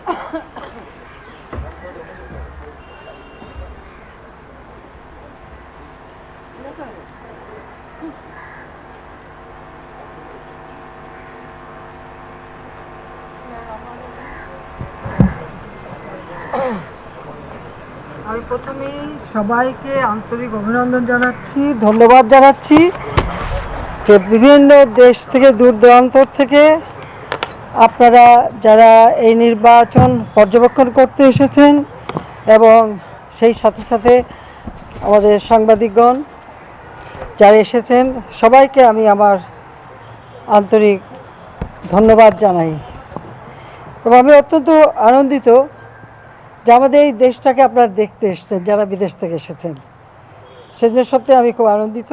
আমি প্রথমেই সবাইকে আন্তরিক অভিনন্দন জানাচ্ছি, ধন্যবাদ জানাচ্ছি যে বিভিন্ন দেশ থেকে, দূর দূরান্ত থেকে আপনারা যারা এই নির্বাচন পর্যবেক্ষণ করতে এসেছেন এবং সেই সাথে সাথে আমাদের সাংবাদিকগণ যারা এসেছেন, সবাইকে আমি আমার আন্তরিক ধন্যবাদ জানাই। এবং আমি অত্যন্ত আনন্দিত যে আমাদের এই দেশটাকে আপনারা দেখতে এসেছেন, যারা বিদেশ থেকে এসেছেন, সেজন্য সত্যি আমি খুব আনন্দিত।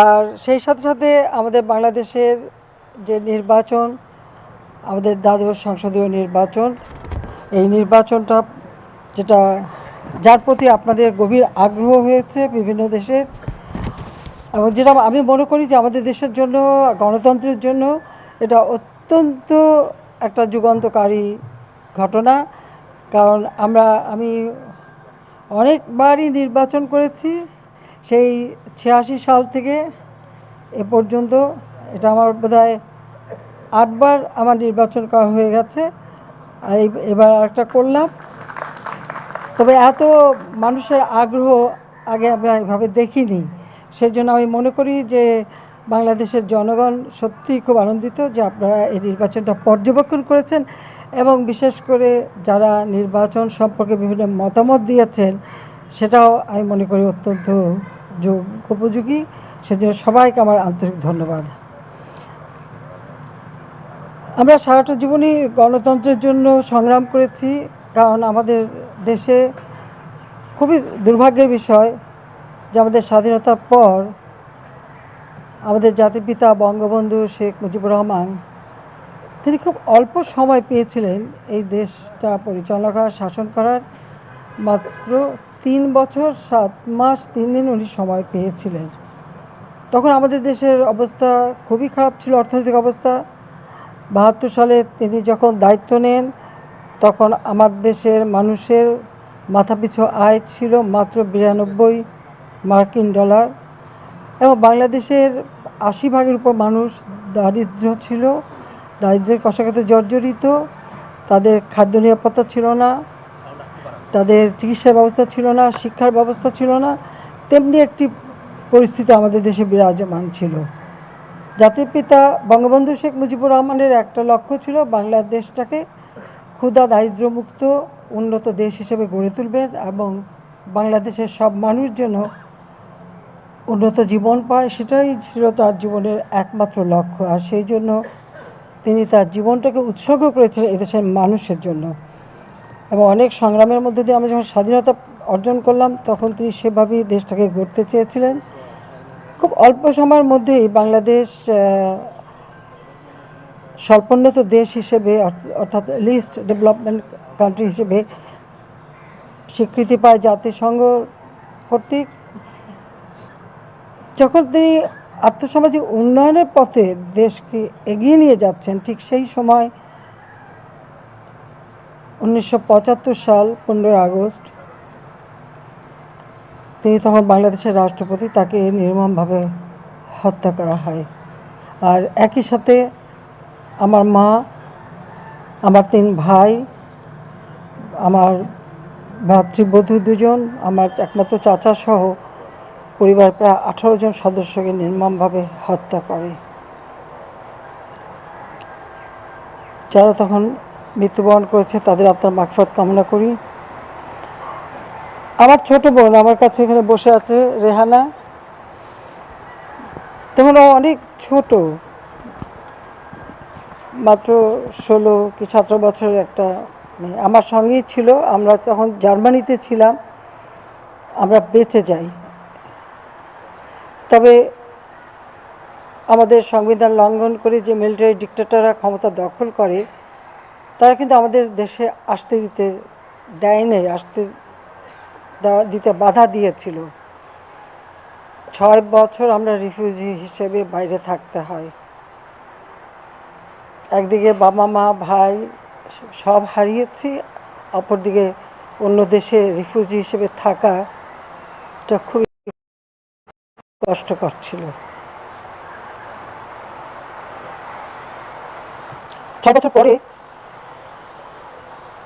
আর সেই সাথে সাথে আমাদের বাংলাদেশের যে নির্বাচন, আমাদের দ্বাদশ সংসদীয় নির্বাচন, এই নির্বাচনটা যেটা যার প্রতি আপনাদের গভীর আগ্রহ হয়েছে বিভিন্ন দেশের, এবং যেটা আমি মনে করি যে আমাদের দেশের জন্য, গণতন্ত্রের জন্য এটা অত্যন্ত একটা যুগান্তকারী ঘটনা। কারণ আমি অনেকবারই নির্বাচন করেছি, সেই 86 সাল থেকে এ পর্যন্ত। এটা আমার বোধহয় 8 বার আমার নির্বাচন করা হয়ে গেছে, আর এবার আরেকটা করলাম। তবে এত মানুষের আগ্রহ আগে আমরা এভাবে দেখিনি। সেজন্য আমি মনে করি যে বাংলাদেশের জনগণ সত্যিই খুব আনন্দিত যে আপনারা এই নির্বাচনটা পর্যবেক্ষণ করেছেন, এবং বিশেষ করে যারা নির্বাচন সম্পর্কে বিভিন্ন মতামত দিয়েছেন, সেটাও আমি মনে করি অত্যন্ত উপযোগী। সেজন্য সবাইকে আমার আন্তরিক ধন্যবাদ। আমরা সারাটা জীবনই গণতন্ত্রের জন্য সংগ্রাম করেছি, কারণ আমাদের দেশে খুবই দুর্ভাগ্যের বিষয় যে আমাদের স্বাধীনতার পর আমাদের জাতির পিতা বঙ্গবন্ধু শেখ মুজিবুর রহমান, তিনি খুব অল্প সময় পেয়েছিলেন এই দেশটা পরিচালনা করার, শাসন করার। মাত্র 3 বছর 7 মাস 3 দিন উনি সময় পেয়েছিলেন। তখন আমাদের দেশের অবস্থা খুবই খারাপ ছিল, অর্থনৈতিক অবস্থা। 72 সালে তিনি যখন দায়িত্ব নেন, তখন আমার দেশের মানুষের মাথাপিছু আয় ছিল মাত্র 92 মার্কিন ডলার, এবং বাংলাদেশের 80% উপর মানুষ দারিদ্র ছিল, দারিদ্র্যের কষাঘাতে জর্জরিত। তাদের খাদ্য নিরাপত্তা ছিল না, তাদের চিকিৎসা ব্যবস্থা ছিল না, শিক্ষার ব্যবস্থা ছিল না। তেমনি একটি পরিস্থিতি আমাদের দেশে বিরাজমান ছিল। জাতির পিতা বঙ্গবন্ধু শেখ মুজিবুর রহমানের একটা লক্ষ্য ছিল বাংলাদেশটাকে ক্ষুধা দারিদ্র্যমুক্ত উন্নত দেশ হিসেবে গড়ে তুলবেন, এবং বাংলাদেশের সব মানুষ যেন উন্নত জীবন পায়, সেটাই ছিল তার জীবনের একমাত্র লক্ষ্য। আর সেই জন্য তিনি তার জীবনটাকে উৎসর্গ করেছিলেন এদেশের মানুষের জন্য। এবং অনেক সংগ্রামের মধ্যে দিয়ে আমরা যখন স্বাধীনতা অর্জন করলাম, তখন তিনি সেভাবেই দেশটাকে গড়তে চেয়েছিলেন। খুব অল্প সময়ের মধ্যেই বাংলাদেশ স্বল্পোন্নত দেশ হিসেবে, অর্থাৎ লিস্ট ডেভেলপমেন্ট কান্ট্রি হিসেবে স্বীকৃতি পায় জাতিসংঘ কর্তৃক। যখন তিনি আর্থসামাজিক উন্নয়নের পথে দেশকে এগিয়ে নিয়ে যাচ্ছেন, ঠিক সেই সময় 1975 সাল 15 আগস্ট তিনি তখন বাংলাদেশের রাষ্ট্রপতি, তাকে নির্মমভাবে হত্যা করা হয়। আর একই সাথে আমার মা, আমার 3 ভাই, আমার ভাতৃবধূ 2 জন, আমার একমাত্র চাচা সহ পরিবার প্রায় 18 জন সদস্যকে নির্মমভাবে হত্যা করে। যারা তখন মৃত্যুবরণ করেছে তাদের আত্মার মাগফিরাত কামনা করি। আমার ছোট বোন আমার কাছে এখানে বসে আছে, রেহানা। তখন অনেক ছোট, মাত্র 16 কি 17 বছরের একটা মেয়ে আমার সঙ্গেই ছিল। আমরা তখন জার্মানিতে ছিলাম, আমরা বেঁচে যাই। তবে আমাদের সংবিধান লঙ্ঘন করে যে মিলিটারি ডিক্টেটররা ক্ষমতা দখল করে, তারা কিন্তু আমাদের দেশে আসতে দেয় নাই, দিতে বাধা দিয়েছিল। 6 বছর আমরা রিফিউজি হিসেবে বাইরে থাকতে হয়। একদিকে বাবা মা ভাই সব হারিয়েছি। অপরদিকে অন্য দেশে রিফিউজি হিসেবে থাকাটা খুবই কষ্টকর ছিল। 6 বছর পরে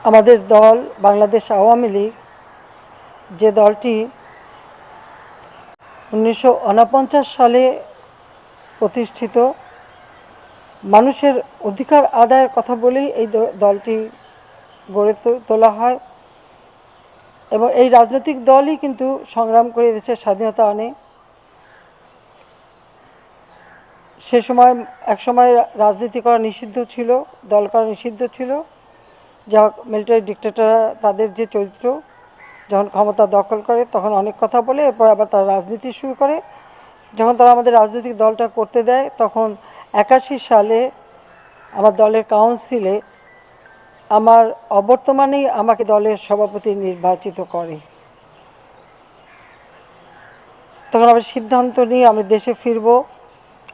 আমাদের দল বাংলাদেশ আওয়ামী লীগ, যে দলটি 1949 সালে প্রতিষ্ঠিত, মানুষের অধিকার আদায়ের কথা বলেই এই দলটি গড়ে তোলা হয় এবং এই রাজনৈতিক দলই কিন্তু সংগ্রাম করে দেশের স্বাধীনতা আনে। সে সময় একসময় রাজনীতি করা নিষিদ্ধ ছিল, দল করা নিষিদ্ধ ছিল। যা মিলিটারি ডিক্টেটররা তাদের যে চরিত্র, যখন ক্ষমতা দখল করে তখন অনেক কথা বলে, এরপর আবার তারা রাজনীতি শুরু করে। যখন তারা আমাদের রাজনৈতিক দলটা করতে দেয় তখন 81 সালে আমার দলের কাউন্সিলে আমার অবর্তমানেই আমাকে দলের সভাপতি নির্বাচিত করে। তখন আমরা সিদ্ধান্ত নিয়ে আমি দেশে ফিরব।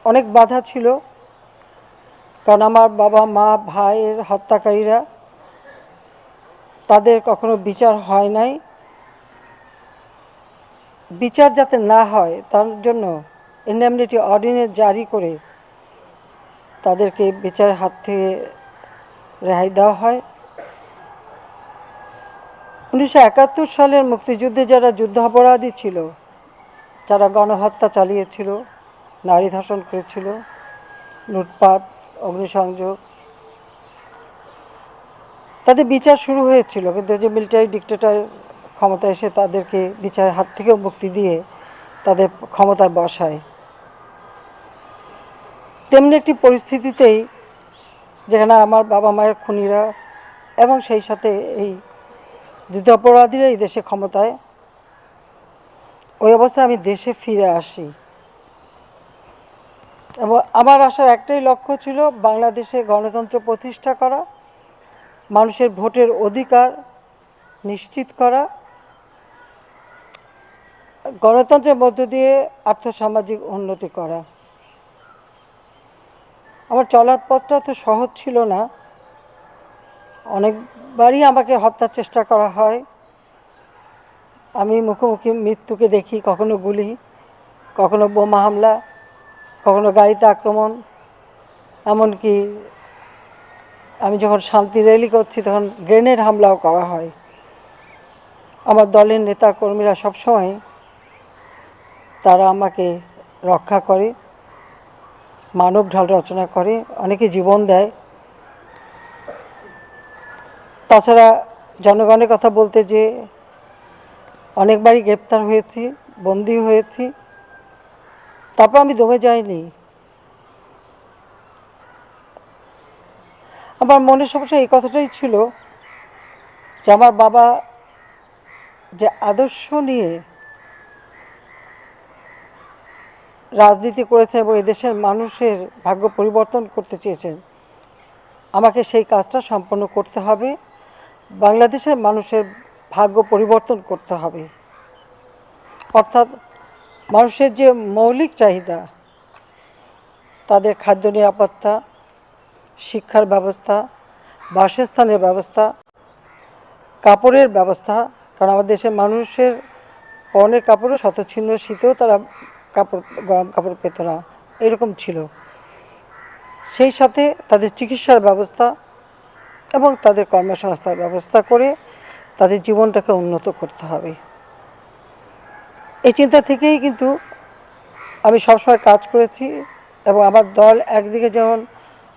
অনেক বাধা ছিল, কারণ আমার বাবা মা ভাইয়ের হত্যাকারীরা, তাদের কখনো বিচার হয় নাই। বিচার যাতে না হয় তার জন্য ইনডেমনিটি অর্ডিন্যান্স জারি করে তাদেরকে বিচারের হাত থেকে রেহাই দেওয়া হয়। 1971 সালের মুক্তিযুদ্ধে যারা যুদ্ধাপরাধী ছিল, যারা গণহত্যা চালিয়েছিল, নারী ধর্ষণ করেছিল, লুটপাট, অগ্নিসংযোগ, তাদের বিচার শুরু হয়েছিল, কিন্তু যে মিলিটারি ডিক্টেটর ক্ষমতা এসে তাদেরকে বিচারের হাত থেকেও মুক্তি দিয়ে তাদের ক্ষমতায় বসায়। তেমনি একটি পরিস্থিতিতেই যেখানে আমার বাবা মায়ের খুনিরা এবং সেই সাথে এই যুদ্ধাপরাধীরা এই দেশে ক্ষমতায়, ওই অবস্থায় আমি দেশে ফিরে আসি এবং আমার আসার একটাই লক্ষ্য ছিল বাংলাদেশে গণতন্ত্র প্রতিষ্ঠা করা, মানুষের ভোটের অধিকার নিশ্চিত করা, গণতন্ত্রের মধ্য দিয়ে আর্থসামাজিক উন্নতি করা। আমার চলার পথটা তো সহজ ছিল না, অনেকবারই আমাকে হত্যার চেষ্টা করা হয়। আমি মুখোমুখি মৃত্যুকে দেখি, কখনো গুলি, কখনো বোমা হামলা, কখনো গাড়িতে আক্রমণ। এমনকি আমি যখন শান্তি র্যালি করছি তখন গ্রেনেড হামলাও করা হয়। আমার দলের নেতা কর্মীরা সবসময় তারা আমাকে রক্ষা করে, মানব ঢাল রচনা করে, অনেকে জীবন দেয়। তাছাড়া জনগণের কথা বলতে যে অনেকবারই গ্রেপ্তার হয়েছি, বন্দী হয়েছি, তারপর আমি দমে যাইনি। আমার মনের সমস্যা এই কথাটাই ছিল যে আমার বাবা যে আদর্শ নিয়ে রাজনীতি করেছেন এবং এদেশের মানুষের ভাগ্য পরিবর্তন করতে চেয়েছেন, আমাকে সেই কাজটা সম্পন্ন করতে হবে। বাংলাদেশের মানুষের ভাগ্য পরিবর্তন করতে হবে, অর্থাৎ মানুষের যে মৌলিক চাহিদা, তাদের খাদ্য নিরাপত্তা, শিক্ষার ব্যবস্থা, বাসস্থানের ব্যবস্থা, কাপড়ের ব্যবস্থা, কারণ আমাদের দেশের মানুষের পরনের কাপড়ও শতচ্ছিন্ন শীতেও তারা গরম কাপড় পেত না, এরকম ছিল। সেই সাথে তাদের চিকিৎসার ব্যবস্থা এবং তাদের কর্মসংস্থার ব্যবস্থা করে তাদের জীবনটাকে উন্নত করতে হবে। এই চিন্তা থেকেই কিন্তু আমি সবসময় কাজ করেছি এবং আমার দল একদিকে যেমন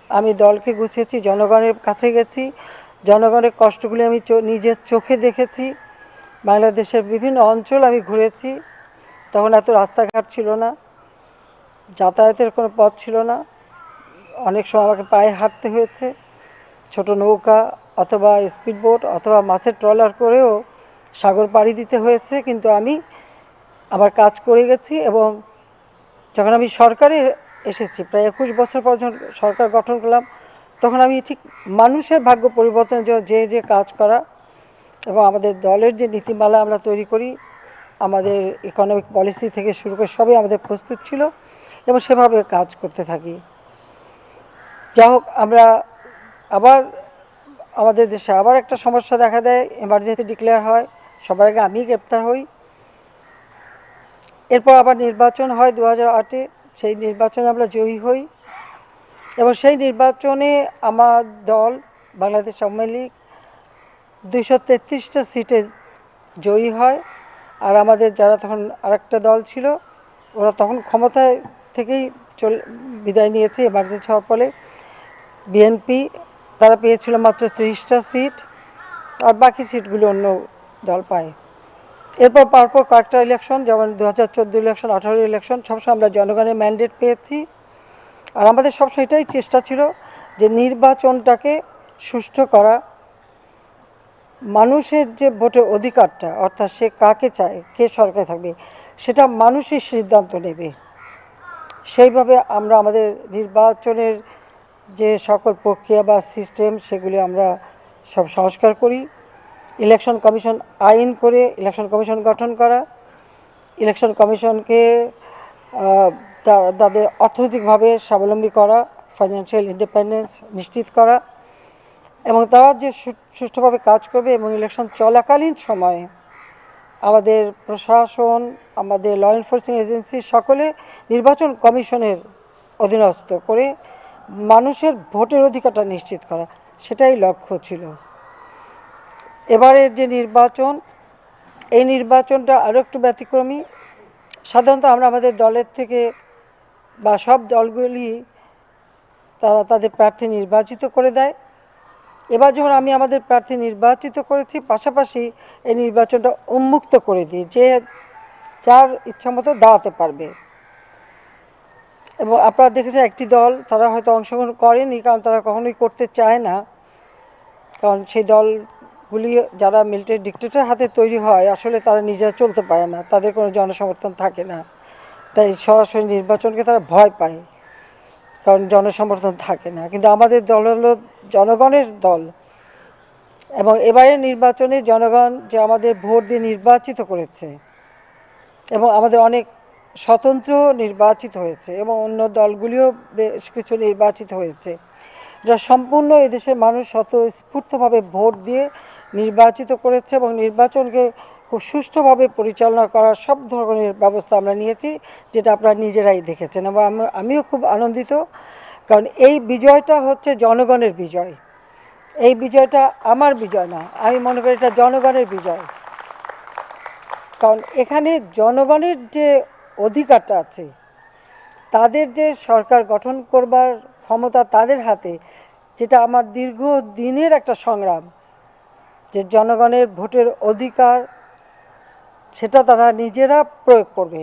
আমি দলকে গুছিয়েছি, জনগণের কাছে গেছি, জনগণের কষ্টগুলি আমি নিজের চোখে দেখেছি। বাংলাদেশের বিভিন্ন অঞ্চল আমি ঘুরেছি, তখন এত রাস্তাঘাট ছিল না, যাতায়াতের কোনো পথ ছিল না, অনেক সময় আমাকে পায়ে হাঁটতে হয়েছে, ছোট নৌকা অথবা স্পিডবোট অথবা মাছের ট্রলার করেও সাগর পাড়ি দিতে হয়েছে, কিন্তু আমি আমার কাজ করে গেছি। এবং যখন আমি সরকারে এসেছি, প্রায় 21 বছর পর যখন সরকার গঠন করলাম, তখন আমি ঠিক মানুষের ভাগ্য পরিবর্তনের জন্য যে কাজ করা এবং আমাদের দলের যে নীতিমালা আমরা তৈরি করি, আমাদের ইকোনমিক পলিসি থেকে শুরু করে সবই আমাদের প্রস্তুত ছিল এবং সেভাবে কাজ করতে থাকি। যা হোক, আমরা আবার আমাদের দেশে আবার একটা সমস্যা দেখা দেয়, এমার্জেন্সি ডিক্লেয়ার হয়, সবার আগে আমি গ্রেপ্তার হই। এরপর আবার নির্বাচন হয় 2008-এ, সেই নির্বাচনে আমরা জয়ী হই এবং সেই নির্বাচনে আমার দল বাংলাদেশ আওয়ামী লীগ 233টা সিটে জয়ী হয়। আর আমাদের যারা তখন আরেকটা দল ছিল, ওরা তখন ক্ষমতায় থেকেই বিদায় নিয়েছে এমার্জেন্সি হওয়ার ফলে। বিএনপি তারা পেয়েছিল মাত্র 30টা সিট, আর বাকি সিটগুলো অন্য দল পায়। এরপর পরপর কয়েকটা ইলেকশন, যেমন 2014 ইলেকশন, 2018 ইলেকশন, সবসময় আমরা জনগণের ম্যান্ডেট পেয়েছি। আর আমাদের সবসময় এটাই চেষ্টা ছিল যে নির্বাচনটাকে সুষ্ঠু করা, মানুষের যে ভোটের অধিকারটা, অর্থাৎ সে কাকে চায়, কে সরকারে থাকবে, সেটা মানুষই সিদ্ধান্ত নেবে। সেইভাবে আমরা আমাদের নির্বাচনের যে সকল প্রক্রিয়া বা সিস্টেম, সেগুলি আমরা সব সংস্কার করি। ইলেকশন কমিশন আইন করে ইলেকশন কমিশন গঠন করা, ইলেকশন কমিশনকে তাদের অর্থনৈতিকভাবে স্বাবলম্বী করা, ফাইন্যান্সিয়াল ইন্ডিপেন্ডেন্স নিশ্চিত করা, এবং তারা যে সুষ্ঠুভাবে কাজ করবে এবং ইলেকশন চলাকালীন সময়ে আমাদের প্রশাসন, আমাদের ল এনফোর্সিং এজেন্সি সকলে নির্বাচন কমিশনের অধীনস্থ করে মানুষের ভোটের অধিকারটা নিশ্চিত করা, সেটাই লক্ষ্য ছিল। এবারের যে নির্বাচন, এই নির্বাচনটা আরও একটু ব্যতিক্রমী। সাধারণত আমরা আমাদের দলের থেকে বা সব দলগুলি তারা তাদের প্রার্থী নির্বাচিত করে দেয়। এবার যেমন আমি আমাদের প্রার্থী নির্বাচিত করেছি, পাশাপাশি এই নির্বাচনটা উন্মুক্ত করে দিই, যে যার ইচ্ছা মতো দাঁড়াতে পারবে। এবং আপনারা দেখেছেন একটি দল, তারা হয়তো অংশগ্রহণ করেনি, কারণ তারা কখনোই করতে চায় না, কারণ সেই দলগুলি যারা মিলিটারি ডিক্টেটরের হাতে তৈরি হয়, আসলে তারা নিজেরা চলতে পারে না, তাদের কোনো জনসমর্থন থাকে না, তাই সরাসরি নির্বাচনকে তারা ভয় পায়, কারণ জনসমর্থন থাকে না। কিন্তু আমাদের দল হলো জনগণের দল, এবং এবারের নির্বাচনে জনগণ যে আমাদের ভোট দিয়ে নির্বাচিত করেছে, এবং আমাদের অনেক স্বতন্ত্র নির্বাচিত হয়েছে এবং অন্য দলগুলিও বেশ কিছু নির্বাচিত হয়েছে, যা সম্পূর্ণ এদেশের মানুষ স্বতঃস্ফূর্তভাবে ভোট দিয়ে নির্বাচিত করেছে, এবং নির্বাচনকে খুব সুষ্ঠুভাবে পরিচালনা করার সব ধরনের ব্যবস্থা আমরা নিয়েছি, যেটা আপনারা নিজেরাই দেখেছেন। এবং আমিও খুব আনন্দিত, কারণ এই বিজয়টা হচ্ছে জনগণের বিজয়। এই বিজয়টা আমার বিজয় না, আমি মনে করি এটা জনগণের বিজয়। কারণ এখানে জনগণের যে অধিকারটা আছে, তাদের যে সরকার গঠন করবার ক্ষমতা তাদের হাতে, যেটা আমার দীর্ঘ দিনের একটা সংগ্রাম, যে জনগণের ভোটের অধিকার সেটা তারা নিজেরা প্রয়োগ করবে।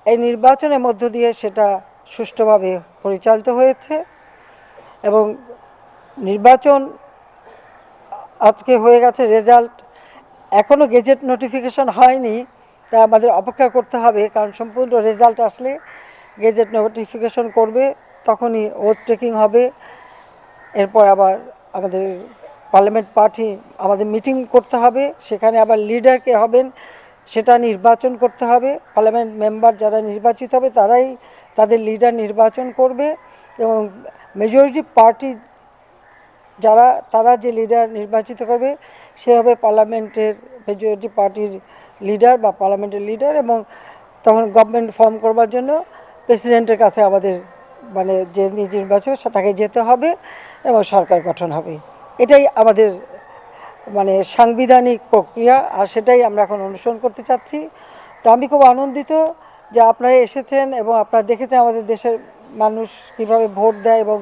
এই নির্বাচনের মধ্য দিয়ে সেটা সুষ্ঠুভাবে পরিচালিত হয়েছে, এবং নির্বাচন আজকে হয়ে গেছে, রেজাল্ট এখনও গেজেট নোটিফিকেশন হয়নি, তা আমাদের অপেক্ষা করতে হবে, কারণ সম্পূর্ণ রেজাল্ট আসলে গেজেট নোটিফিকেশন করবে, তখনই ওথ টেকিং হবে। এরপর আবার আমাদের পার্লামেন্ট পার্টি আমাদের মিটিং করতে হবে, সেখানে আবার লিডার কে হবেন সেটা নির্বাচন করতে হবে। পার্লামেন্ট মেম্বার যারা নির্বাচিত হবে তারাই তাদের লিডার নির্বাচন করবে, এবং মেজরিটি পার্টি যারা, তারা যে লিডার নির্বাচিত করবে সে হবে পার্লামেন্টের মেজরিটি পার্টির লিডার বা পার্লামেন্টের লিডার, এবং তখন গভর্নমেন্ট ফর্ম করবার জন্য প্রেসিডেন্টের কাছে আমাদের মানে যে নির্বাচন তাকে যেতে হবে এবং সরকার গঠন হবে। এটাই আমাদের মানে সাংবিধানিক প্রক্রিয়া, আর সেটাই আমরা এখন অনুসরণ করতে চাচ্ছি। তো আমি খুব আনন্দিত যে আপনারা এসেছেন এবং আপনারা দেখেছেন আমাদের দেশের মানুষ কীভাবে ভোট দেয়, এবং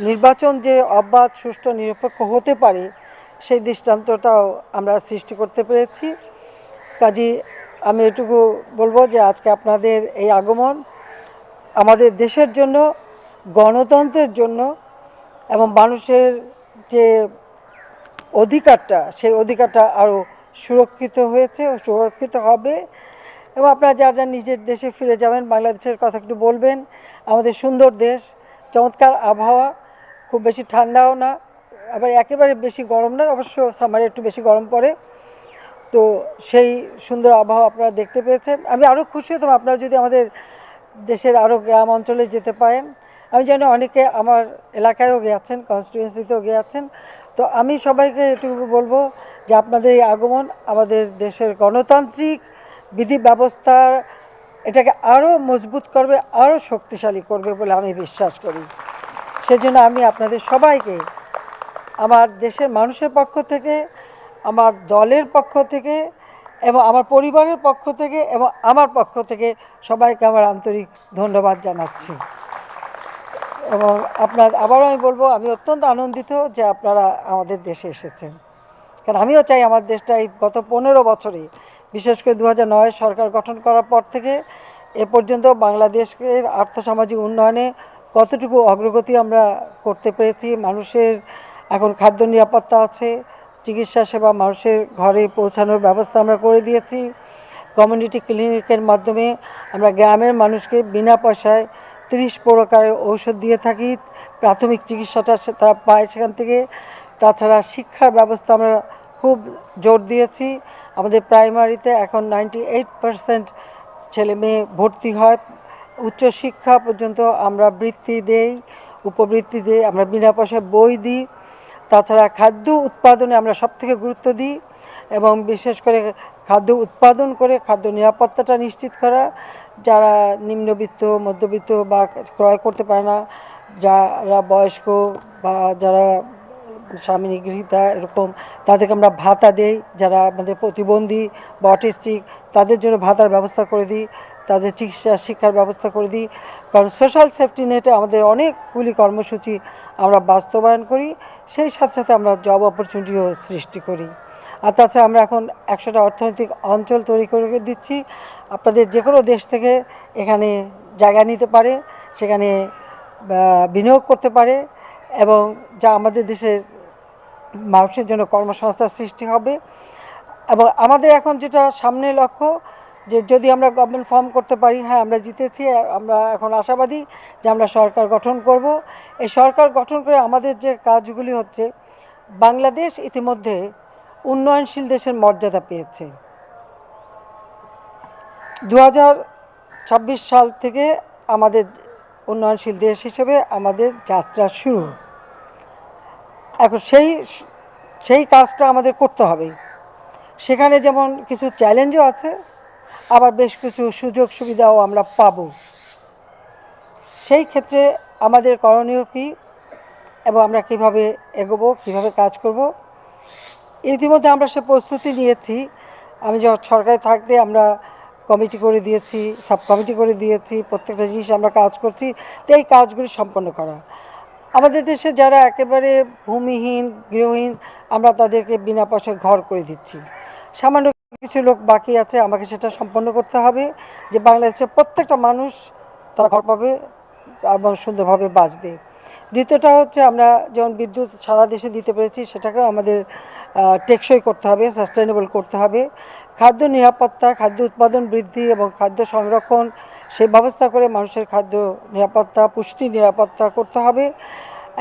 নির্বাচন যে অবাধ, সুষ্ঠু, নিরপেক্ষ হতে পারে সেই দৃষ্টান্তটাও আমরা সৃষ্টি করতে পেরেছি। কাজেই আমি এটুকু বলবো যে আজকে আপনাদের এই আগমন আমাদের দেশের জন্য, গণতন্ত্রের জন্য, এবং মানুষের যে অধিকারটা, সেই অধিকারটা আরও সুরক্ষিত হয়েছে ও সুরক্ষিত হবে। এবং আপনারা যার যার নিজের দেশে ফিরে যাবেন, বাংলাদেশের কথা একটু বলবেন। আমাদের সুন্দর দেশ, চমৎকার আবহাওয়া, খুব বেশি ঠান্ডাও না, আবার একেবারে বেশি গরম না, অবশ্য সামারে একটু বেশি গরম পড়ে। তো সেই সুন্দর আবহাওয়া আপনারা দেখতে পেয়েছেন। আমি আরও খুশি হতাম আপনারা যদি আমাদের দেশের আরও গ্রাম অঞ্চলে যেতে পারেন। আমি জানি অনেকে আমার এলাকায়ও গিয়েছেন, কনস্টিটিউয়েন্সিতেও গিয়েছেন, তো আমি সবাইকে এটুকু বলবো যে আপনাদের এই আগমন আমাদের দেশের গণতান্ত্রিক বিধি ব্যবস্থা এটাকে আরও মজবুত করবে, আরও শক্তিশালী করবে বলে আমি বিশ্বাস করি। সেজন্য আমি আপনাদের সবাইকে আমার দেশের মানুষের পক্ষ থেকে, আমার দলের পক্ষ থেকে এবং আমার পরিবারের পক্ষ থেকে এবং আমার পক্ষ থেকে সবাইকে আমার আন্তরিক ধন্যবাদ জানাচ্ছি। এবং আবারও আমি বলবো, আমি অত্যন্ত আনন্দিত যে আপনারা আমাদের দেশে এসেছেন, কারণ আমিও চাই আমার দেশটা এই গত 15 বছরে, বিশেষ করে 2009 সরকার গঠন করার পর থেকে এ পর্যন্ত বাংলাদেশের আর্থসামাজিক উন্নয়নে কতটুকু অগ্রগতি আমরা করতে পেরেছি। মানুষের এখন খাদ্য নিরাপত্তা আছে, চিকিৎসা সেবা মানুষের ঘরে পৌঁছানোর ব্যবস্থা আমরা করে দিয়েছি। কমিউনিটি ক্লিনিকের মাধ্যমে আমরা গ্রামের মানুষকে বিনা পয়সায় 30 প্রকারের ঔষধ দিয়ে থাকি, প্রাথমিক চিকিৎসাটা তারা পায় সেখান থেকে। তাছাড়া শিক্ষার ব্যবস্থা আমরা খুব জোর দিয়েছি। আমাদের প্রাইমারিতে এখন 98% ছেলে মেয়ে ভর্তি হয়। উচ্চশিক্ষা পর্যন্ত আমরা বৃত্তি দেই, উপবৃত্তি দিই, আমরা বিনা পয়সায় বই দিই। তাছাড়া খাদ্য উৎপাদনে আমরা সবথেকে গুরুত্ব দিই এবং বিশেষ করে খাদ্য উৎপাদন করে খাদ্য নিরাপত্তাটা নিশ্চিত করা। যারা নিম্নবিত্ত, মধ্যবিত্ত বা ক্রয় করতে পারে না, যারা বয়স্ক বা যারা স্বামী গৃহীতা এরকম, তাদেরকে আমরা ভাতা দেই। যারা আমাদের প্রতিবন্ধী বা অটিস্টিক, তাদের জন্য ভাতার ব্যবস্থা করে দিই, তাদের চিকিৎসা শিক্ষার ব্যবস্থা করে দিই। কারণ সোশ্যাল সেফটি নেটে আমাদের অনেকগুলি কর্মসূচি আমরা বাস্তবায়ন করি, সেই সাথে সাথে আমরা জব অপরচুনিটিও সৃষ্টি করি। আর তাছাড়া আমরা এখন 100টা অর্থনৈতিক অঞ্চল তৈরি করে দিচ্ছি। আপনাদের যে কোনো দেশ থেকে এখানে জায়গা নিতে পারে, সেখানে বিনিয়োগ করতে পারে এবং যা আমাদের দেশের মানুষের জন্য কর্মসংস্থান সৃষ্টি হবে। এবং আমাদের এখন যেটা সামনে লক্ষ্য, যে যদি আমরা গভর্নমেন্ট ফর্ম করতে পারি, হ্যাঁ আমরা জিতেছি, আমরা এখন আশাবাদী যে আমরা সরকার গঠন করব। এই সরকার গঠন করে আমাদের যে কাজগুলি হচ্ছে, বাংলাদেশ ইতিমধ্যে উন্নয়নশীল দেশের মর্যাদা পেয়েছে। 2026 সাল থেকে আমাদের উন্নয়নশীল দেশ হিসেবে আমাদের যাত্রা শুরু। এখন সেই কাজটা আমাদের করতে হবে। সেখানে যেমন কিছু চ্যালেঞ্জও আছে, আবার বেশ কিছু সুযোগ সুবিধাও আমরা পাব। সেই ক্ষেত্রে আমাদের করণীয় কী এবং আমরা কিভাবে এগোবো, কিভাবে কাজ করব, ইতিমধ্যে আমরা সে প্রস্তুতি নিয়েছি। আমি যখন সরকারে থাকতে আমরা কমিটি করে দিয়েছি, সাব কমিটি করে দিয়েছি, প্রত্যেকটা জিনিস আমরা কাজ করছি। তো এই কাজগুলি সম্পন্ন করা, আমাদের দেশে যারা একেবারে ভূমিহীন, গৃহহীন, আমরা তাদেরকে বিনা পয়সায় ঘর করে দিচ্ছি। সামান্য কিছু লোক বাকি আছে, আমাকে সেটা সম্পন্ন করতে হবে যে বাংলাদেশের প্রত্যেকটা মানুষ তারা ঘর পাবে এবং সুন্দরভাবে বাঁচবে। দ্বিতীয়টা হচ্ছে, আমরা যেমন বিদ্যুৎ সারা দেশে দিতে পেরেছি, সেটাকেও আমাদের টেকসই করতে হবে, সাস্টেনেবল করতে হবে। খাদ্য নিরাপত্তা, খাদ্য উৎপাদন বৃদ্ধি এবং খাদ্য সংরক্ষণ, সেই ব্যবস্থা করে মানুষের খাদ্য নিরাপত্তা, পুষ্টি নিরাপত্তা করতে হবে।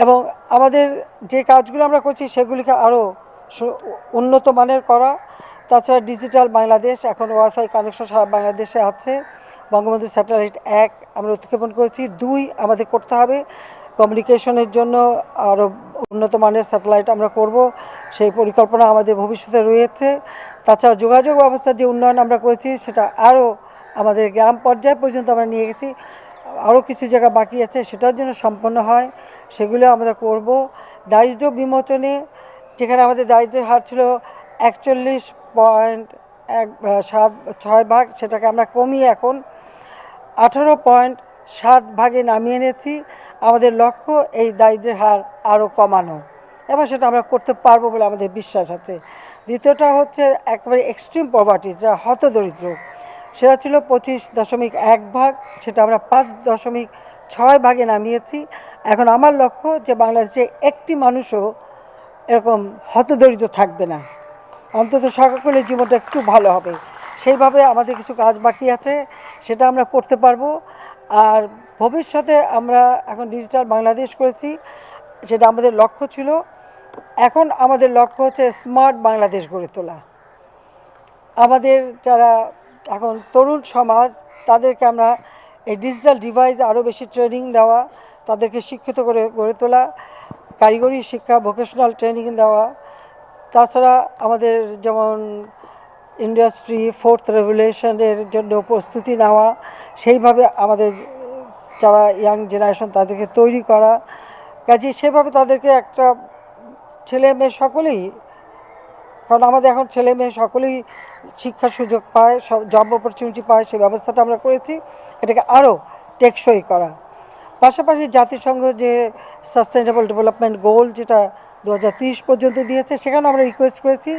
এবং আমাদের যে কাজগুলো আমরা করছি সেগুলিকে আরও উন্নত মানের করা। তাছাড়া ডিজিটাল বাংলাদেশ, এখন ওয়াইফাই কানেকশন সারা বাংলাদেশে আছে। বঙ্গবন্ধু স্যাটেলাইট 1 আমরা উৎক্ষেপণ করেছি। 2 আমাদের করতে হবে। কমিউনিকেশনের জন্য আরও উন্নত মানের স্যাটেলাইট আমরা করব, সেই পরিকল্পনা আমাদের ভবিষ্যতে রয়েছে। তাছাড়া যোগাযোগ ব্যবস্থার যে উন্নয়ন আমরা করেছি, সেটা আরও আমাদের গ্রাম পর্যায় পর্যন্ত আমরা নিয়ে গেছি। আরও কিছু জায়গা বাকি আছে, সেটার জন্য সম্পন্ন হয়, সেগুলো আমরা করব। দারিদ্র্য বিমোচনে, যেখানে আমাদের দারিদ্র্যের হার ছিল 41.6 ভাগ, সেটাকে আমরা কমিয়ে এখন 18.7 ভাগে নামিয়ে এনেছি। আমাদের লক্ষ্য এই দারিদ্র্যের হার আরও কমানো, এবং সেটা আমরা করতে পারবো বলে আমাদের বিশ্বাস আছে। দ্বিতীয়টা হচ্ছে একেবারে এক্সট্রিম পভার্টি, যা হতদরিদ্র, সেটা ছিল 25.1 ভাগ, সেটা আমরা 5.6 ভাগে নামিয়েছি। এখন আমার লক্ষ্য যে বাংলাদেশে একটি মানুষও এরকম হতদরিদ্র থাকবে না, অন্তত সকলের জীবনটা একটু ভালো হবে। সেইভাবে আমাদের কিছু কাজ বাকি আছে, সেটা আমরা করতে পারবো। আর ভবিষ্যতে আমরা এখন ডিজিটাল বাংলাদেশ করেছি, সেটা আমাদের লক্ষ্য ছিল। এখন আমাদের লক্ষ্য হচ্ছে স্মার্ট বাংলাদেশ গড়ে তোলা। আমাদের যারা এখন তরুণ সমাজ, তাদেরকে আমরা এই ডিজিটাল ডিভাইস আরও বেশি ট্রেনিং দেওয়া, তাদেরকে শিক্ষিত করে গড়ে তোলা। কারিগরি শিক্ষা, ভোকেশনাল ট্রেনিং দেওয়া, তাছাড়া আমাদের যেমন ইন্ডাস্ট্রি 4th রেভলিউশনের জন্য প্রস্তুতি নেওয়া, সেইভাবে আমাদের যারা ইয়াং জেনারেশন তাদেরকে তৈরি করা। কাজে সেভাবে তাদেরকে একটা ছেলে মেয়ে সকলেই, কারণ আমাদের এখন ছেলে মেয়ে সকলেই শিক্ষার সুযোগ পায়, সব জব অপরচুনিটি পায়, সেই ব্যবস্থাটা আমরা করেছি, এটাকে আরও টেকসই করা। পাশাপাশি জাতিসংঘ যে সাস্টেইনেবল ডেভেলপমেন্ট গোল যেটা 2030 পর্যন্ত দিয়েছে, সেখানে আমরা রিকোয়েস্ট করেছি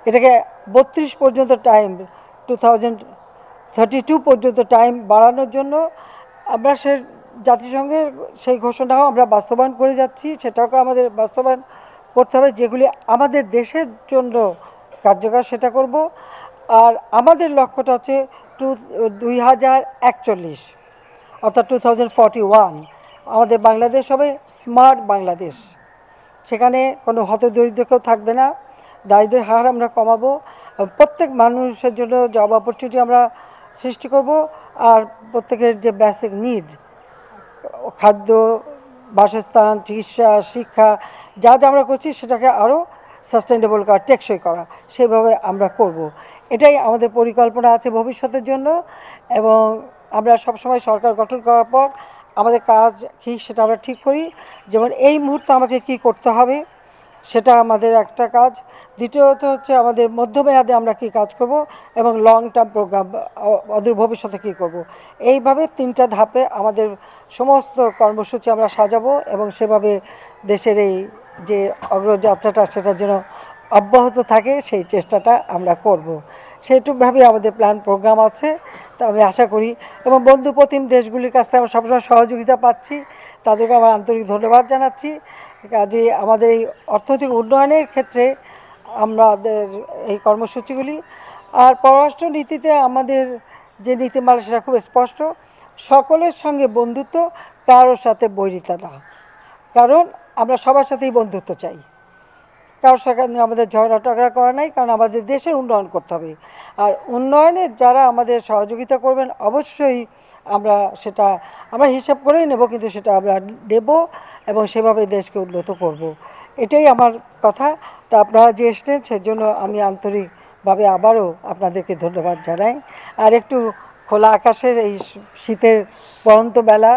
এটাকে 32 পর্যন্ত টাইম, 2032 পর্যন্ত টাইম বাড়ানোর জন্য। আমরা জাতিসংঘের সেই ঘোষণাও আমরা বাস্তবায়ন করে যাচ্ছি, সেটাকে আমাদের বাস্তবায়ন করতে হবে। যেগুলি আমাদের দেশের জন্য কার্যকর সেটা করব। আর আমাদের লক্ষ্যটা হচ্ছে 2041, অর্থাৎ 2041 আমাদের বাংলাদেশ হবে স্মার্ট বাংলাদেশ। সেখানে কোনো হতদরিদ্র কেউ থাকবে না, দারিদ্রের হার আমরা কমাবো, প্রত্যেক মানুষের জন্য জব অপরচুনিটি আমরা সৃষ্টি করব। আর প্রত্যেকের যে বেসিক নিড, খাদ্য, বাসস্থান, চিকিৎসা, শিক্ষা, যা যা আমরা করছি সেটাকে আরও সাস্টেইনেবল করা, টেকসই করা, সেইভাবে আমরা করব। এটাই আমাদের পরিকল্পনা আছে ভবিষ্যতের জন্য। এবং আমরা সবসময় সরকার গঠন করার পর আমাদের কাজ কী সেটা আমরা ঠিক করি। যেমন এই মুহূর্তে আমাকে কি করতে হবে সেটা আমাদের একটা কাজ। দ্বিতীয়ত হচ্ছে আমাদের মধ্যমেয়াদে আমরা কি কাজ করব, এবং লং টার্ম প্রোগ্রাম অদূর ভবিষ্যতে কী করব। এইভাবে 3টা ধাপে আমাদের সমস্ত কর্মসূচি আমরা সাজাবো, এবং সেভাবে দেশের এই যে অগ্রযাত্রাটা সেটার জন্য অব্যাহত থাকে, সেই চেষ্টাটা আমরা করব। সেইটুকভাবেই আমাদের প্ল্যান প্রোগ্রাম আছে, তা আমি আশা করি। এবং বন্ধুপ্রতিম দেশগুলির কাছ থেকে আমরা সবসময় সহযোগিতা পাচ্ছি, তাদেরকে আমার আন্তরিক ধন্যবাদ জানাচ্ছি। কাজে আমাদের এই অর্থনৈতিক উন্নয়নের ক্ষেত্রে আমাদের এই কর্মসূচিগুলি। আর পররাষ্ট্র নীতিতে আমাদের যে নীতিমালা সেটা খুব স্পষ্ট, সকলের সঙ্গে বন্ধুত্ব, কারোর সাথে বৈরিতা না। কারণ আমরা সবার সাথেই বন্ধুত্ব চাই, কারোর সঙ্গে আমাদের ঝগড়া টগড়া করা নাই, কারণ আমাদের দেশের উন্নয়ন করতে হবে। আর উন্নয়নের যারা আমাদের সহযোগিতা করবেন অবশ্যই সেটা আমরা হিসাব করেই নেব, কিন্তু সেটা আমরা দেব এবং সেভাবে দেশকে উন্নত করব। এটাই আমার কথা। তা আপনারা যে এসছেন সেজন্য আমি আন্তরিকভাবে আবারও আপনাদেরকে ধন্যবাদ জানাই। আর একটু খোলা আকাশের এই শীতের পড়ন্ত বেলা,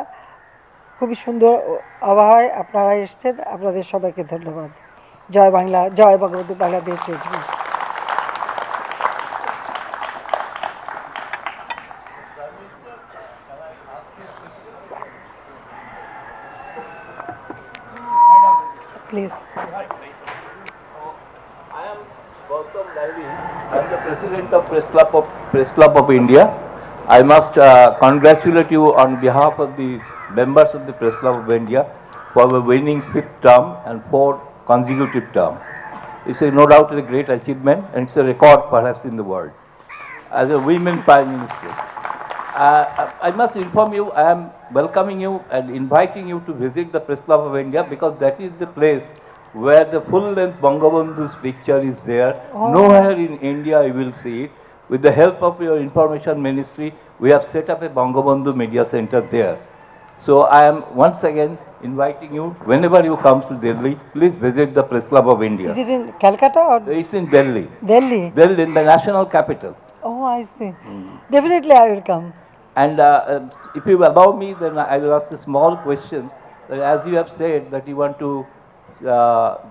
খুবই সুন্দর আবহাওয়ায় আপনারা এসছেন, আপনাদের সবাইকে ধন্যবাদ। জয় বাংলা, জয় Bangabandhu Bangladesh Chowdhury. Please. I am Gautam Naivi. I am the President of Press Club of India. I must congratulate you on behalf of the members of the Press Club of India for winning 5th term and 4th consecutive term. It's no doubt a great achievement, and it's a record perhaps in the world. As a women Prime Minister, I must inform you, I am welcoming you and inviting you to visit the Press Club of India, because that is the place where the full-length Bangabandhu's picture is there. Oh. Nowhere in India you will see it. With the help of your information ministry, we have set up a Bangabandhu Media Center there. So I am once again inviting you, whenever you come to Delhi, please visit the Press Club of India. Is it in Calcutta or It's in Delhi. Delhi? Delhi, in the national capital. Oh, I see. Definitely I will come. And if you allow me, then I will ask the small questions. As you have said that you want to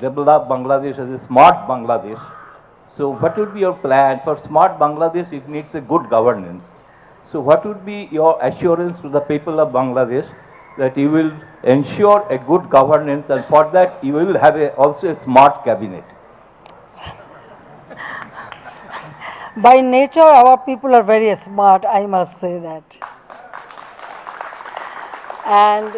develop Bangladesh as a smart Bangladesh. So what would be your plan for smart Bangladesh? It needs a good governance. So what would be your assurance to the people of Bangladesh that you will ensure a good governance, and for that you will have also a smart cabinet? By nature, our people are very smart, I must say that. And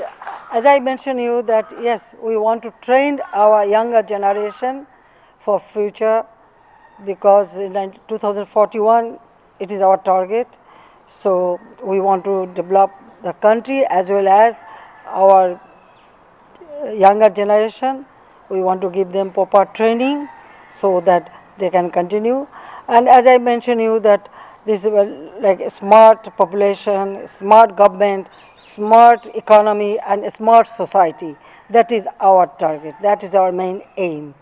as I mentioned you that yes, we want to train our younger generation for future, because in 2041 it is our target. So we want to develop the country as well as our younger generation. We want to give them proper training so that they can continue. And as I mentioned you that this is like a smart population, smart government, smart economy and a smart society. That is our target. That is our main aim.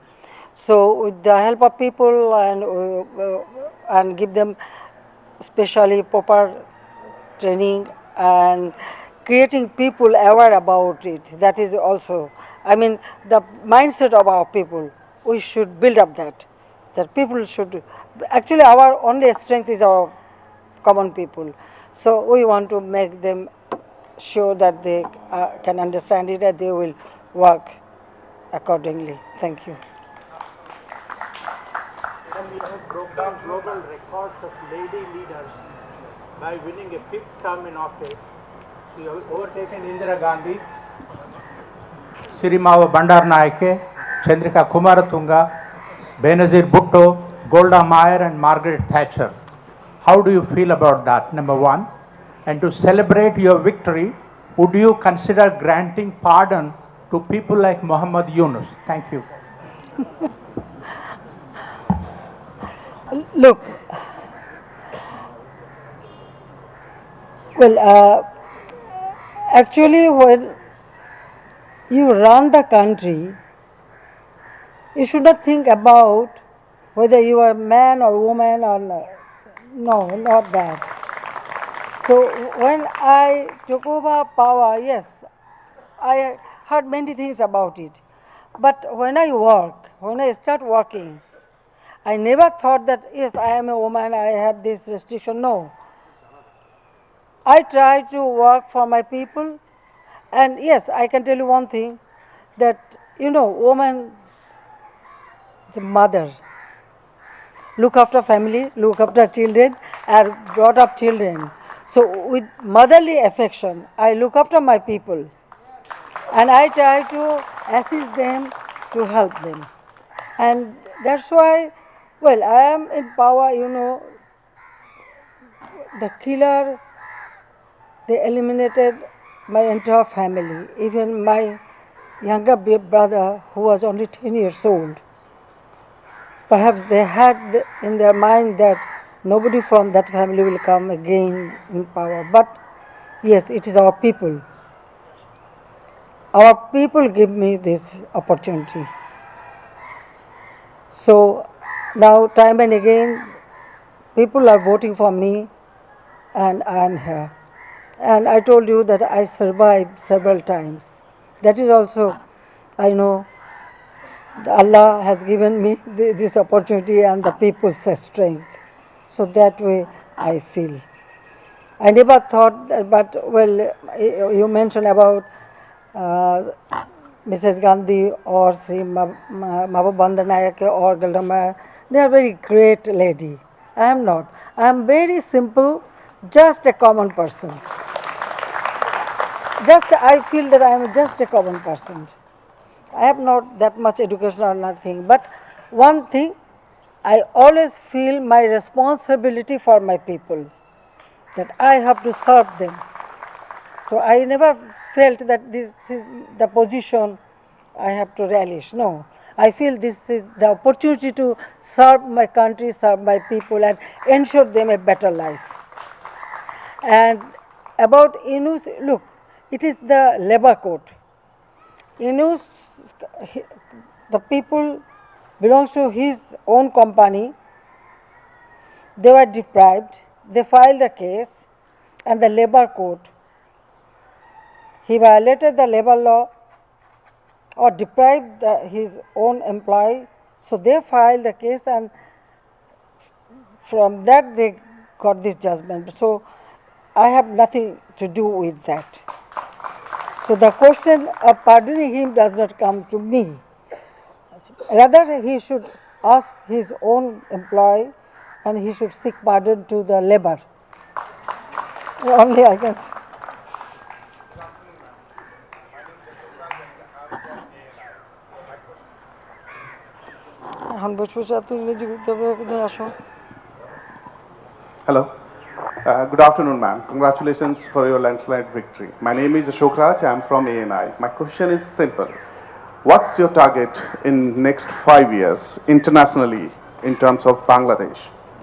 So, with the help of people and give them especially proper training and creating people aware about it. That is also, I mean, the mindset of our people. We should build up that people should, actually our only strength is our common people. So we want to make them sure that they can understand it and they will work accordingly. Thank you. And you have broken global records of lady leaders by winning a fifth term in office. You have overtaken Indira Gandhi, Sirimava Bandaranaike, Chandrika Kumaratunga, Benazir Bhutto, Golda Meir and Margaret Thatcher. How do you feel about that, number one? And to celebrate your victory, would you consider granting pardon to people like Muhammad Yunus? Thank you. Look, well, actually, when you run the country, you should not think about whether you are man or woman or no, not that. So when I took over power, yes, I heard many things about it. But when I start working, I never thought that, yes, I am a woman, I have this restriction. No. I try to work for my people, and yes, I can tell you one thing, that, woman is a mother. Look after family, look after children, and brought up children. So with motherly affection, I look after my people, and I try to assist them, to help them. And that's why, well, I am in power, the killer, they eliminated my entire family, even my younger brother, who was only 10 years old. Perhaps they had in their mind that nobody from that family will come again in power. But yes, it is our people. Our people give me this opportunity. So now, time and again, people are voting for me, and I am here. And I told you that I survived several times. That is also, I know, Allah has given me this opportunity and the people's strength. So that way I feel. I never thought that, but well, you mentioned about Mrs. Gandhi or Sri Mava Bandanayake or Golda Meir. They are very great lady. I am not. I am very simple, just a common person. I feel that I am just a common person. I have not that much education or nothing. But one thing, I always feel my responsibility for my people, that I have to serve them. So I never felt that this is the position I have to relish. No, I feel this is the opportunity to serve my country, serve my people, and ensure them a better life. And about Yunus, look, it is the labor code. Yunus, the people belongs to his own company. They were deprived. They filed a case, and the labor code. He violated the labor law or deprived his own employee. So they filed the case, and from that they got this judgment. So I have nothing to do with that. So the question of pardoning him does not come to me. Rather, he should ask his own employee, and he should seek pardon to the labor. Only I can say. Hello. Good afternoon, ma'am. Congratulations for your landslide victory. My name is Ashok Raj. I am from ANI. My question is simple. What's your target in next 5 years internationally in terms of Bangladesh?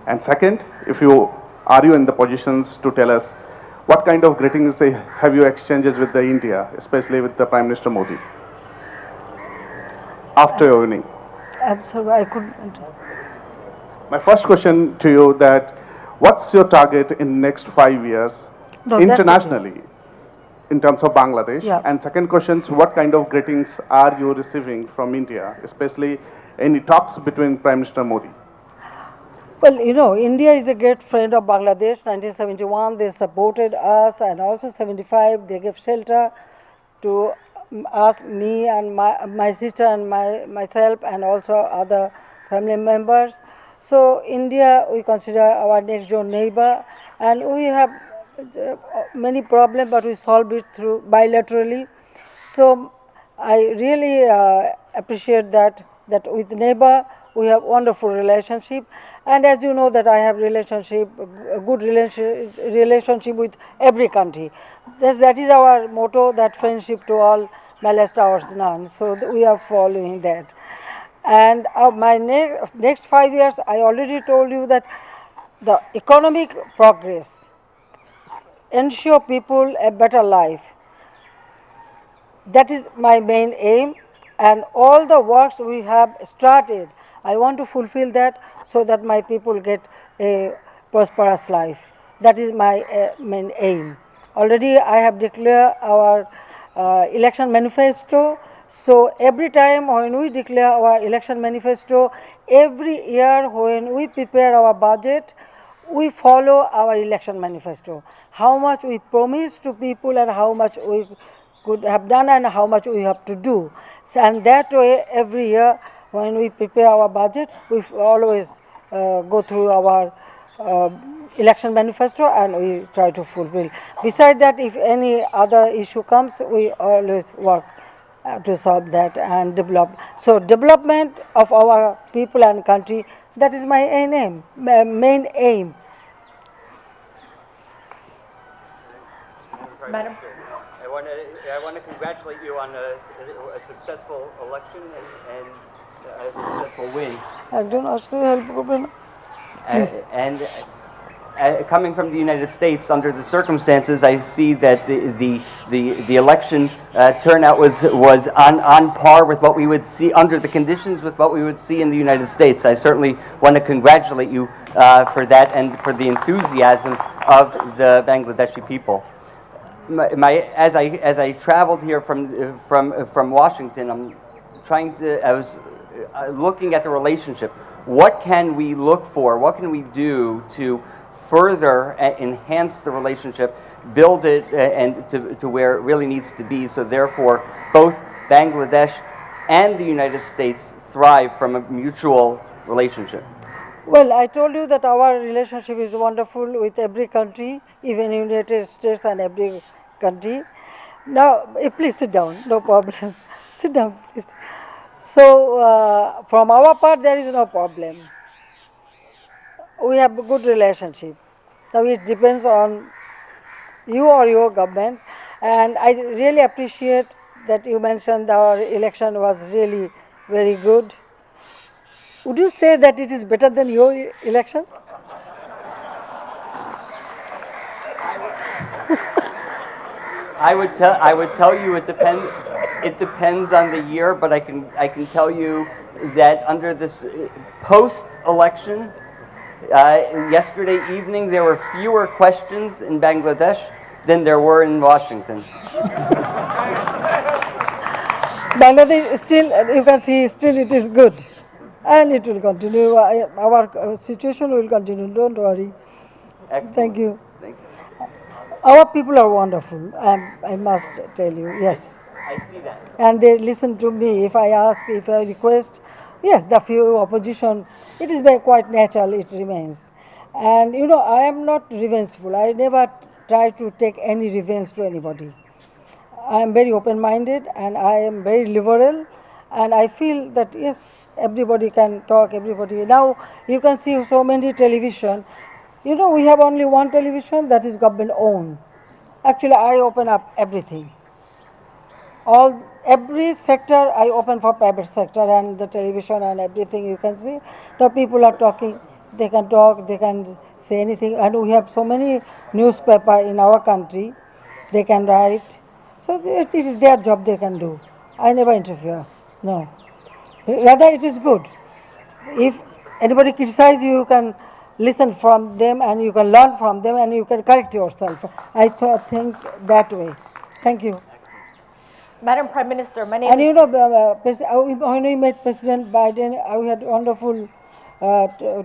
And second, are you in the positions to tell us what kind of greetings have you exchanges with the India, especially with the Prime Minister Modi? after your winning? I'm sorry, I couldn't. My first question to you that what's your target in next 5 years No, that's okay. internationally in terms of Bangladesh? Yeah. And second question is what kind of greetings are you receiving from India, especially any talks between Prime Minister Modi? Well, India is a great friend of Bangladesh. 1971, they supported us, and also 75, they gave shelter to us, me and my sister and myself, and also other family members. So India, we consider our next door neighbor, and we have many problems, but we solve it through bilaterally. So I really appreciate that with neighbor we have wonderful relationship, and as you know that I have a good relationship with every country. That is our motto, that friendship to all, molest ours none. So we are following that. And my next 5 years, I already told you that the economic progress ensure people a better life. That is my main aim, and all the works we have started, I want to fulfill that so that my people get a prosperous life. That is my main aim. Already I have declared our election manifesto. So every time when we declare our election manifesto, every year when we prepare our budget, we follow our election manifesto. How much we promise to people and how much we could have done and how much we have to do. So, and that way every year when we prepare our budget, we always go through our election manifesto and we try to fulfill. Besides that, if any other issue comes, we always work to solve that and develop. So development of our people and country, that is my main aim. Madam, I want to congratulate you on a successful election and a successful win. একজন আসলে help করবে না? And coming from the United States, under the circumstances, I see that the election turnout was on par with what we would see under the conditions with what we would see in the United States. I certainly want to congratulate you for that and for the enthusiasm of the Bangladeshi people. As I traveled here from Washington, I was looking at the relationship. What can we look for? What can we do to further enhance the relationship, build it and to where it really needs to be, so therefore both Bangladesh and the United States thrive from a mutual relationship? Well, I told you that our relationship is wonderful with every country, even United States and every country. Now, please sit down, no problem. Sit down, please. So, from our part, there is no problem. We have a good relationship. Now, it depends on you or your government, and I really appreciate that you mentioned our election was really very good. Would you say that it is better than your election? I would tell you it depends. It depends on the year, but I can tell you that under this post-election, yesterday evening there were fewer questions in Bangladesh than there were in Washington. Bangladesh still, you can see, still it is good, and it will continue. Our situation will continue. Don't worry. Excellent. Thank you. Thank you. Our people are wonderful. I must tell you, yes. I see that. And they listen to me. If I ask, if I request, yes, the few opposition, it is very quite natural, it remains. And I am not revengeful. I never try to take any revenge to anybody. I am very open-minded and I am very liberal, and I feel that yes, everybody can talk, everybody. Now you can see so many television. We have only one television that is government owned. Actually, I open up everything. Every sector I open for private sector, and the television and everything you can see. Now people are talking, they can talk, they can say anything, and we have so many newspaper in our country, they can write. So it is their job, they can do. I never interfere, no. Rather, it is good. If anybody criticizes you, you can listen from them and you can learn from them and you can correct yourself. I think that way. Thank you. Madam Prime Minister, my name And you is. know, when we met President Biden, we had wonderful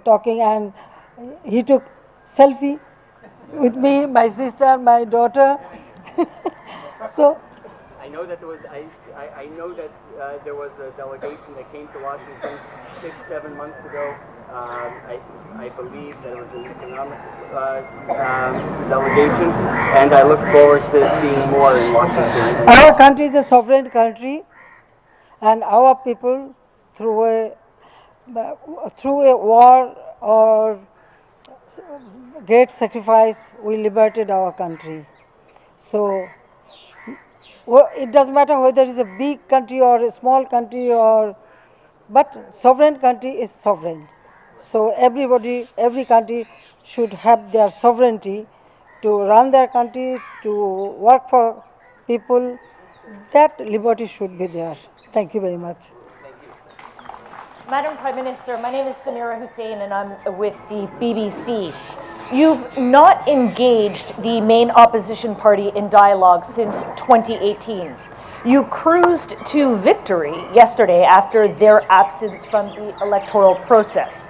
talking, and he took selfie with me, my sister, my daughter. So, I know that I know that there was a delegation that came to Washington 6-7 months ago. I believe that it was an economic delegation, and I look forward to seeing more in Washington. our country is a sovereign country, and our people, through a war or great sacrifice, we liberated our country. So, it doesn't matter whether it's a big country or a small country, but sovereign country is sovereign. So everybody, every country should have their sovereignty to run their country, to work for people. That liberty should be there. Thank you very much. Madam Prime Minister, my name is Samira Hussain and I'm with the BBC. You've not engaged the main opposition party in dialogue since 2018. You cruised to victory yesterday after their absence from the electoral process.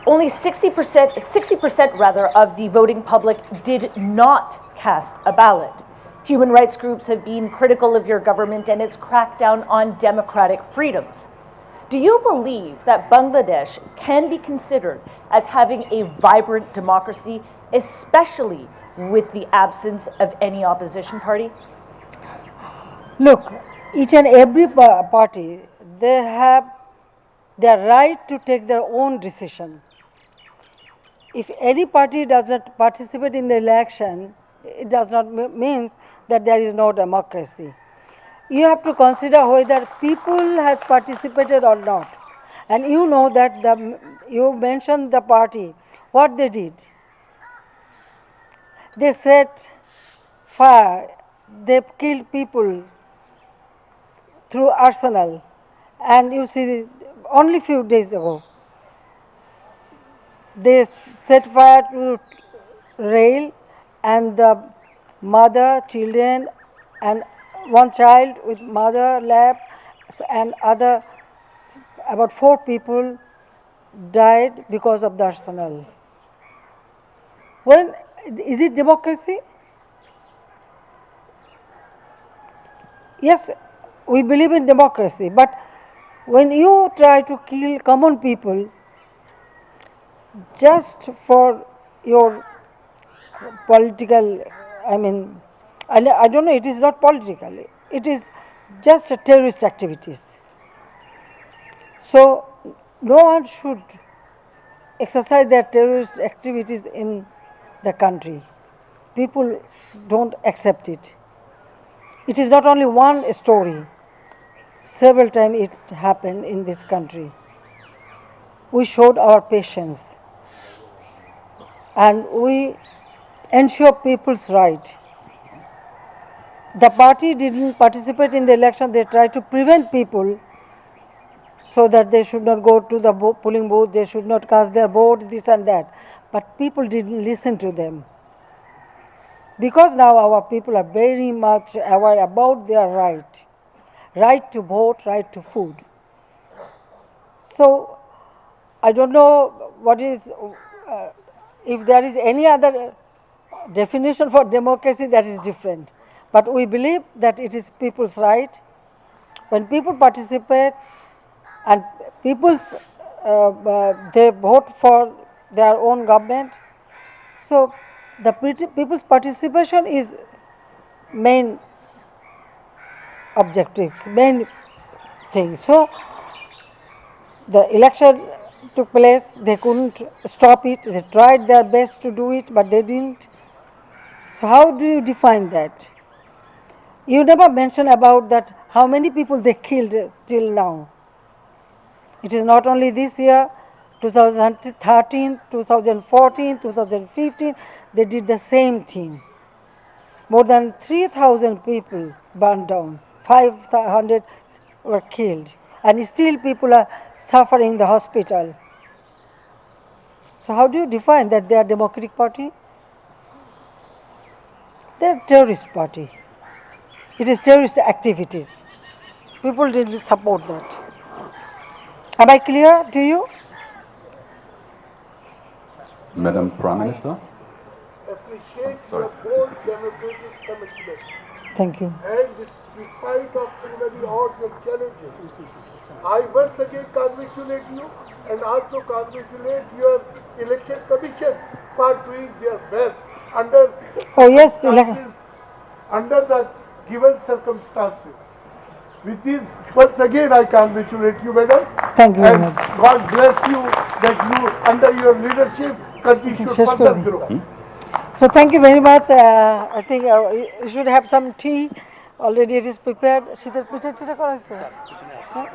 Only 60% rather of the voting public did not cast a ballot. Human rights groups have been critical of your government and its crackdown on democratic freedoms. Do you believe that Bangladesh can be considered as having a vibrant democracy, especially with the absence of any opposition party? Look, each and every party, they have their right to take their own decision. If any party does not participate in the election, it does not mean that there is no democracy. You have to consider whether people has participated or not. And you know that you mentioned the party, what they did. They set fire, they killed people through arsenal. And you see, only few days ago, they set fire to rail, and the mother, children, and one child with mother lap and other, about 4 people died because of the arsenal. When is it democracy? Yes, we believe in democracy, but when you try to kill common people just for your political, I don't know, it is not political, it is just terrorist activities. So no one should exercise their terrorist activities in the country. People don't accept it. It is not only one story. Several times it happened in this country. We showed our patience and we ensure people's right. The party didn't participate in the election. They tried to prevent people so that they should not go to the polling booth, they should not cast their vote, this and that. But people didn't listen to them. Because now our people are very much aware about their right to vote, right to food. So I don't know what is, if there is any other definition for democracy, that is different. But we believe that it is people's right. When people participate and they vote for their own government, so the people's participation is main objectives, main thing. So the election took place, they couldn't stop it, they tried their best to do it, but they didn't. So how do you define that? You never mention about that, how many people they killed till now. It is not only this year, 2013, 2014, 2015, they did the same thing. More than 3,000 people burned down, 500 were killed. and still people are suffering in the hospital. So how do you define that they are democratic party? They are terrorist party. It is terrorist activities. People didn't support that. Am I clear to you? Madam Prime Minister. Appreciate your bold democratic commitment Thank you. and despite of so many odds and challenges. I once again congratulate you and also congratulate your election commission for doing their best under Oh yes, under the given circumstances. With this, once again I congratulate you, madam. Thank you very And much. God bless you that you, under your leadership, country should Sure, further sure. grow. So thank you very much. I think you should have some tea. Already it is prepared. শীতের পিঠা টিঠা করা হয়েছে? হ্যাঁ?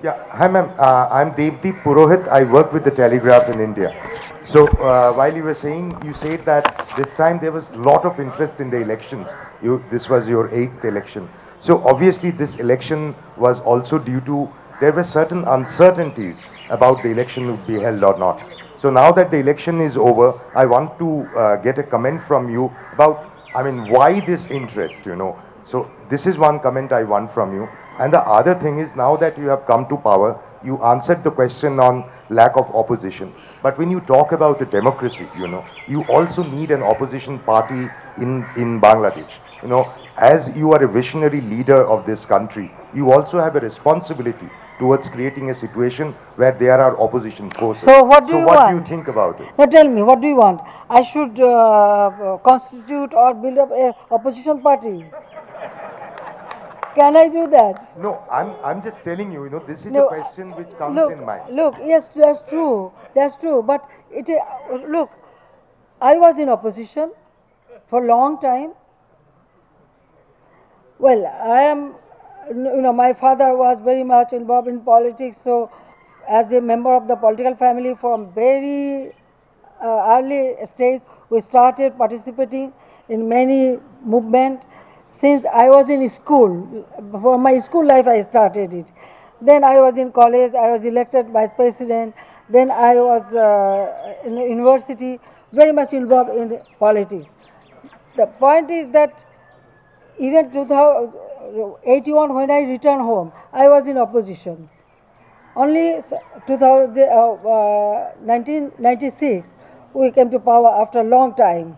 Yeah, hi ma'am. I'm Devdeep Purohit. I work with the Telegraph in India. So while you were saying, you said that this time there was a lot of interest in the elections. This was your 8th election. So obviously this election was also due to, there were certain uncertainties about the election would be held or not. So now that the election is over, I want to get a comment from you about, why this interest, So this is one comment I want from you. And the other thing is, now that you have come to power, you answered the question on lack of opposition. But when you talk about the democracy, you also need an opposition party in Bangladesh. As you are a visionary leader of this country, you also have a responsibility towards creating a situation where there are opposition forces. So what do you what do want? you think about it? Now tell me, what do you want? I should constitute or build up a opposition party? Can I do that? No, I'm just telling you, this is No, a question which comes look, in mind. Look, yes, that's true. That's true. But look, I was in opposition for a long time. Well, I am, my father was very much involved in politics. So, as a member of the political family from very early stage, we started participating in many movements. Since I was in school, from my school life I started it. Then I was in college, I was elected vice president. Then I was in the university, very much involved in politics. The point is that even 2081, when I returned home, I was in opposition. Only 1996, we came to power after a long time.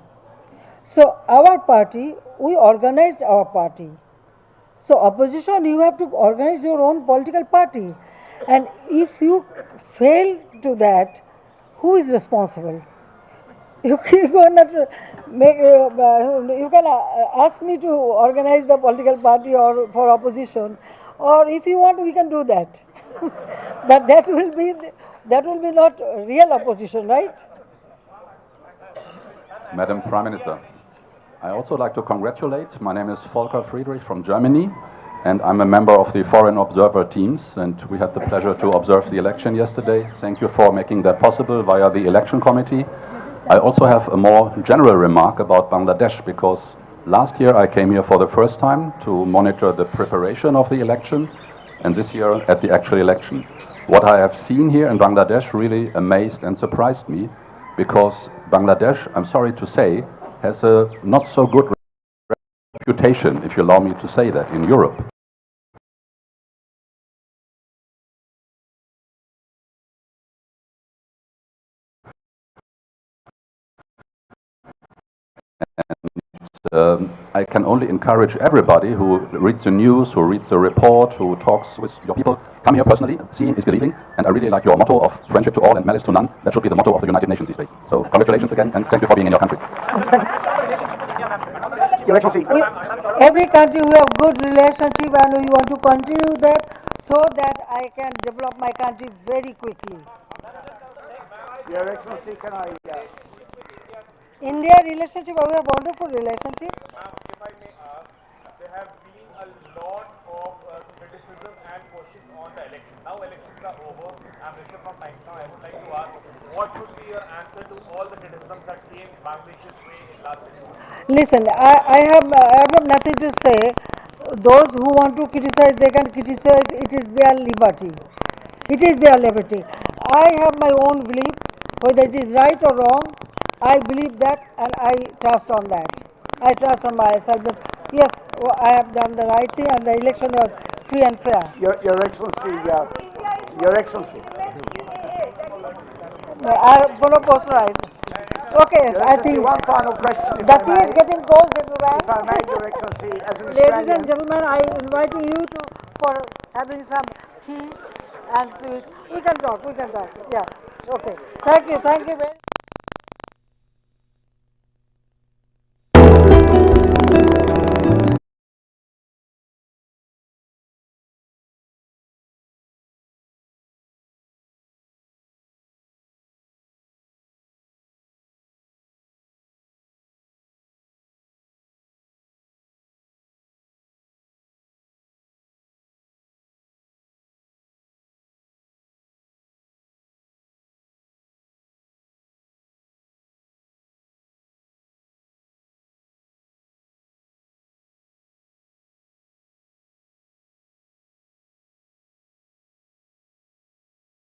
So our party, we organized our party. So opposition, you have to organize your own political party. And if you fail to that, who is responsible? You cannot make, you can ask me to organize the political party or for opposition, or if you want, we can do that. But that will be not real opposition, right? Madam Prime Minister, I also like to congratulate. My name is Volker Friedrich from Germany, and I'm a member of the Foreign Observer Teams, and we had the pleasure to observe the election yesterday. Thank you for making that possible via the election committee. I also have a more general remark about Bangladesh, because last year I came here for the first time to monitor the preparation of the election, and this year at the actual election. What I have seen here in Bangladesh really amazed and surprised me, because Bangladesh, I'm sorry to say, has a not so good reputation, if you allow me to say that, in Europe. I can only encourage everybody who reads the news, who reads the report, who talks with your people, come here personally. Seeing is believing, and I really like your motto of friendship to all and malice to none. That should be the motto of the United Nations these days. So congratulations again, and thank you for being in your country. Your Excellency. Every country we have good relationship, and we want to continue that so that I can develop my country very quickly. Your Excellency, can I... India relationship, we have wonderful relationship. If I may ask, there have been a lot of criticism criticism and questions on the election. Now elections are over. I'm Rishabh from Times Now. I would like to ask, what would be your answer to all the criticisms that came Bangladesh's way in last 6 months? Listen, I have nothing to say. Those who want to criticize, they can criticize. It is their liberty. It is their liberty. I have my own belief. Whether it is right or wrong, I believe that and I trust on that. I trust on myself that yes, I have done the right thing and the election was free and fair. Your Excellency, Your Excellency. I have follow post right. Okay, Your I Excellency, think one final question, if the I tea may. is getting cold, gentlemen. If I may, Your Excellency, as an Ladies Australian. and gentlemen, I am inviting you to for having some tea and sweet. We can talk. Yeah. Okay. Thank you very